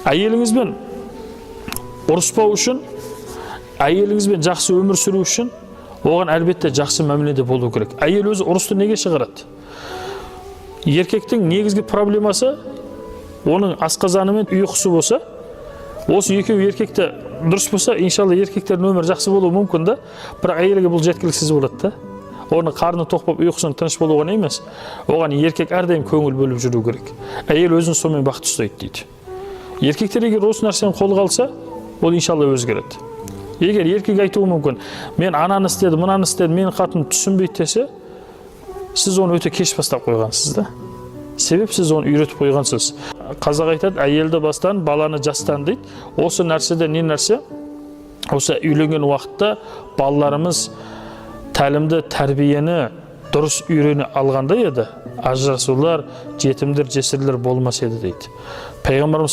Әйеліңізбен ұрыспау үшін, әйеліңізбен жақсы өмір сүру үшін, оған әлбетте жақсы мәміледе болу керек. Әйел өзі ұрысты неге шығарады? Еркектің негізгі проблемасы, оның асқазаны мен ұйқысы болса, осы екеуі еркекте дұрыс болса, иншалла еркектердің өмірі жақсы болуы мүмкін да, бірақ әйелге бұл жеткіліксіз болады да. Оның қарны тоқ болып, ұйқысының тыныш болуы емес, оған еркек әрдайым көңіл бөліп жүру керек. Әйел өзін сонымен бақытты ұстайды дейді. Еркектер егер осы нәрсені қолға алса, ол иншалла өзгереді. Егер еркек айтуы мүмкін, мен ананы істедім, мынаны істедім, менің қатыным түсінбейді десе, сіз оны өте кеш бастап қойғансыз да. Себеп сіз оны үйретіп қойғансыз. Қазақ айтады, әйелді бастан, баланы жастан дейді. Осы нәрседе не нәрсе? Осы үйленген уақытта балаларымыз тәлімді, тәрбиені дұрыс үйрене алғанда еді, ажырасулар, жетімдер, жесірлер болмас еді дейді. Пайғамбарымыз